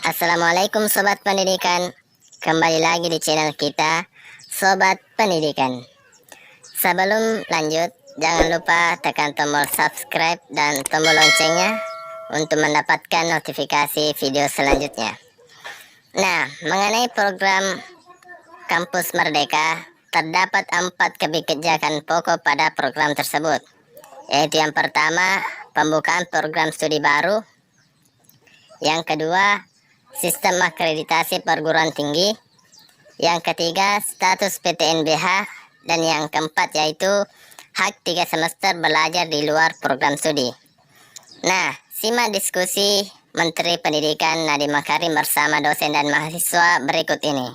Assalamualaikum Sobat Pendidikan. Kembali lagi di channel kita, Sobat Pendidikan. Sebelum lanjut, jangan lupa tekan tombol subscribe dan tombol loncengnya untuk mendapatkan notifikasi video selanjutnya. Nah, mengenai program Kampus Merdeka, terdapat 4 kebijakan pokok pada program tersebut, yaitu yang pertama, pembukaan program studi baru. Yang kedua, sistem akreditasi perguruan tinggi. Yang ketiga, status PTNBH. Dan yang keempat yaitu hak 3 semester belajar di luar program studi. Nah, simak diskusi Menteri Pendidikan Nadiem Makarim bersama dosen dan mahasiswa berikut ini.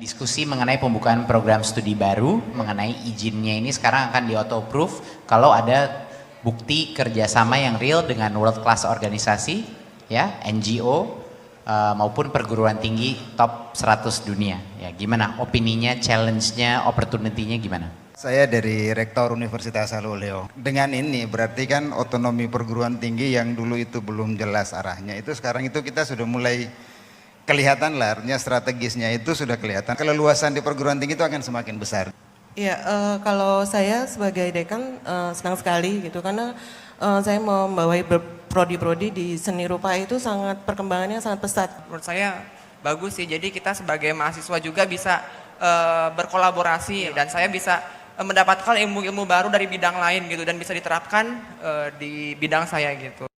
Diskusi mengenai pembukaan program studi baru, mengenai izinnya ini sekarang akan di auto approve kalau ada bukti kerjasama yang real dengan world class organisasi, ya, NGO maupun perguruan tinggi top 100 dunia. Ya, gimana opininya, challenge-nya, opportunity-nya gimana? Saya dari Rektor Universitas Haluleo. Dengan ini berarti kan otonomi perguruan tinggi yang dulu itu belum jelas arahnya, itu sekarang itu kita sudah mulai kelihatan lah, artinya strategisnya itu sudah kelihatan. Keleluasan di perguruan tinggi itu akan semakin besar. Iya, kalau saya sebagai dekan senang sekali gitu karena saya membawai prodi-prodi di seni rupa itu perkembangannya sangat pesat. Menurut saya bagus sih, jadi kita sebagai mahasiswa juga bisa berkolaborasi dan saya bisa mendapatkan ilmu-ilmu baru dari bidang lain gitu dan bisa diterapkan di bidang saya gitu.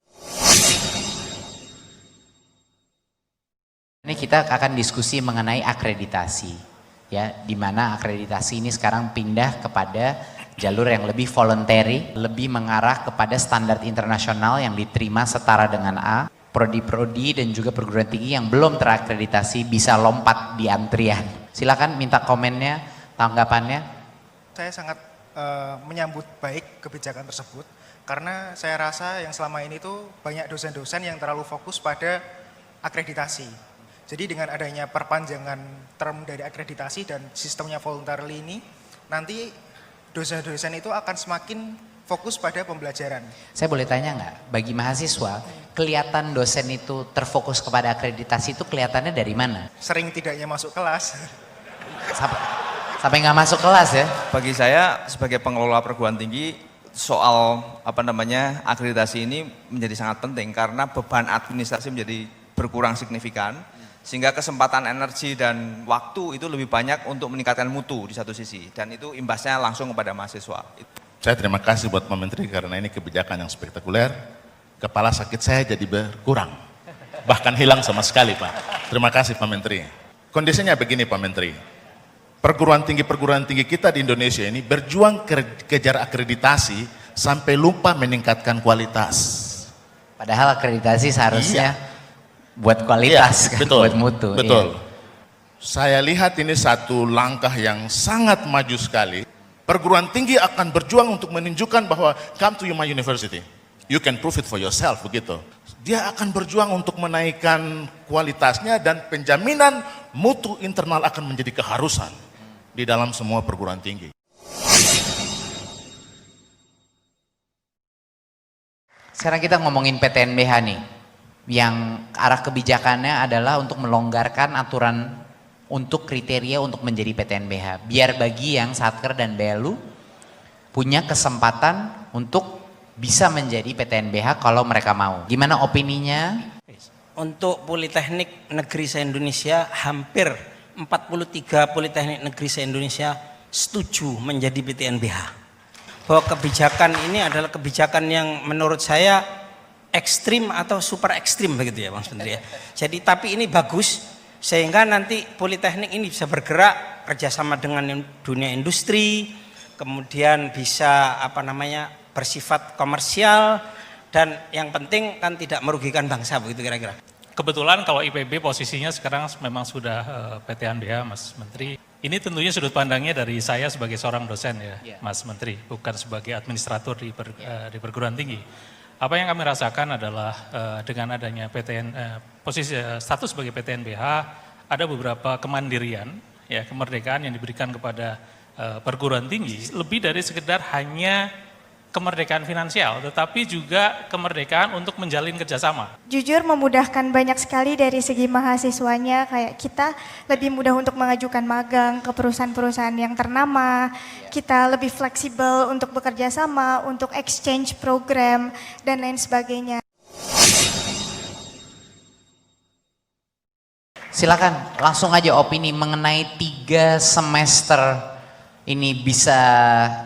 Ini kita akan diskusi mengenai akreditasi, ya, di mana akreditasi ini sekarang pindah kepada jalur yang lebih voluntary, lebih mengarah kepada standar internasional yang diterima setara dengan A. Prodi-prodi dan juga perguruan tinggi yang belum terakreditasi bisa lompat di antrian. Silakan minta komennya, tanggapannya. Saya sangat menyambut baik kebijakan tersebut karena saya rasa yang selama ini tuh banyak dosen-dosen yang terlalu fokus pada akreditasi. Jadi dengan adanya perpanjangan term dari akreditasi dan sistemnya voluntarily ini, nanti dosen-dosen itu akan semakin fokus pada pembelajaran. Saya boleh tanya nggak, bagi mahasiswa, kelihatan dosen itu terfokus kepada akreditasi itu kelihatannya dari mana? Sering tidaknya masuk kelas. Sampai nggak masuk kelas ya? Bagi saya sebagai pengelola perguruan tinggi, soal akreditasi ini menjadi sangat penting karena beban administrasi menjadi berkurang signifikan. Sehingga kesempatan energi dan waktu itu lebih banyak untuk meningkatkan mutu di satu sisi. Dan itu imbasnya langsung kepada mahasiswa. Saya terima kasih buat Pak Menteri karena ini kebijakan yang spektakuler. Kepala sakit saya jadi berkurang. Bahkan hilang sama sekali Pak. Terima kasih Pak Menteri. Kondisinya begini Pak Menteri. Perguruan tinggi kita di Indonesia ini berjuang kejar akreditasi sampai lupa meningkatkan kualitas. Padahal akreditasi seharusnya buat kualitas, iya, kan? Betul, buat mutu. betul. Iya. Saya lihat ini satu langkah yang sangat maju sekali. Perguruan tinggi akan berjuang untuk menunjukkan bahwa come to my university, you can prove it for yourself, begitu. Dia akan berjuang untuk menaikkan kualitasnya dan penjaminan mutu internal akan menjadi keharusan di dalam semua perguruan tinggi. Sekarang kita ngomongin PTNBH nih. Yang arah kebijakannya adalah untuk melonggarkan aturan untuk kriteria untuk menjadi PTNBH. Biar bagi yang Satker dan BLU punya kesempatan untuk bisa menjadi PTNBH kalau mereka mau. Gimana opininya? Untuk Politeknik Negeri se-Indonesia, hampir 43 Politeknik Negeri se-Indonesia setuju menjadi PTNBH. Bahwa kebijakan ini adalah kebijakan yang menurut saya ekstrim atau super ekstrim begitu ya Mas Menteri ya. Jadi tapi ini bagus sehingga nanti Politeknik ini bisa bergerak kerjasama dengan dunia industri, kemudian bisa bersifat komersial dan yang penting kan tidak merugikan bangsa begitu kira-kira. Kebetulan kalau IPB posisinya sekarang memang sudah PTNBH Mas Menteri. Ini tentunya sudut pandangnya dari saya sebagai seorang dosen ya Mas Menteri, bukan sebagai administrator di perguruan tinggi. Apa yang kami rasakan adalah dengan adanya posisi status sebagai PTNBH ada beberapa kemandirian, ya, kemerdekaan yang diberikan kepada perguruan tinggi lebih dari sekedar hanya kemerdekaan finansial, tetapi juga kemerdekaan untuk menjalin kerjasama. Jujur memudahkan banyak sekali dari segi mahasiswanya, kayak kita lebih mudah untuk mengajukan magang ke perusahaan-perusahaan yang ternama, kita lebih fleksibel untuk bekerja sama, untuk exchange program, dan lain sebagainya. Silakan langsung aja opini mengenai 3 semester ini bisa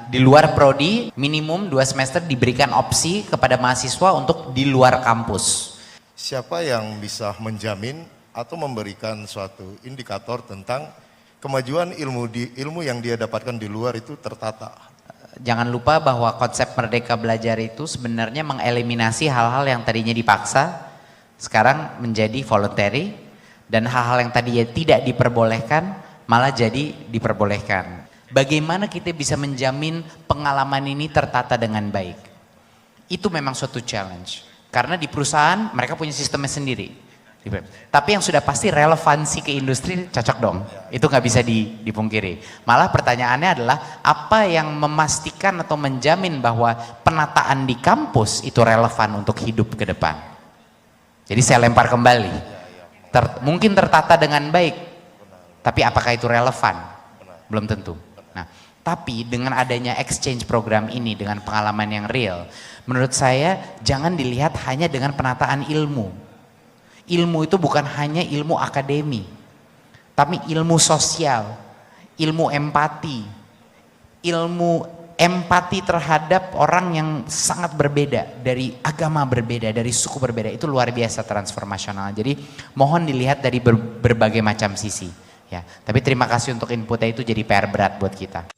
di luar prodi, minimum 2 semester diberikan opsi kepada mahasiswa untuk di luar kampus. Siapa yang bisa menjamin atau memberikan suatu indikator tentang kemajuan ilmu yang dia dapatkan di luar itu tertata? Jangan lupa bahwa konsep Merdeka Belajar itu sebenarnya mengeliminasi hal-hal yang tadinya dipaksa, sekarang menjadi voluntary, dan hal-hal yang tadinya tidak diperbolehkan malah jadi diperbolehkan. Bagaimana kita bisa menjamin pengalaman ini tertata dengan baik? Itu memang suatu challenge. Karena di perusahaan mereka punya sistemnya sendiri. Tapi yang sudah pasti relevansi ke industri cocok dong. Itu nggak bisa dipungkiri. Malah pertanyaannya adalah apa yang memastikan atau menjamin bahwa penataan di kampus itu relevan untuk hidup ke depan. Jadi saya lempar kembali. Mungkin tertata dengan baik. Tapi apakah itu relevan? Belum tentu. Nah, tapi dengan adanya exchange program ini dengan pengalaman yang real, menurut saya jangan dilihat hanya dengan penataan ilmu. Ilmu itu bukan hanya ilmu akademi, tapi ilmu sosial, ilmu empati terhadap orang yang sangat berbeda, dari agama berbeda, dari suku berbeda, itu luar biasa transformasional. Jadi mohon dilihat dari berbagai macam sisi. Ya, tapi terima kasih untuk inputnya, itu jadi PR berat buat kita.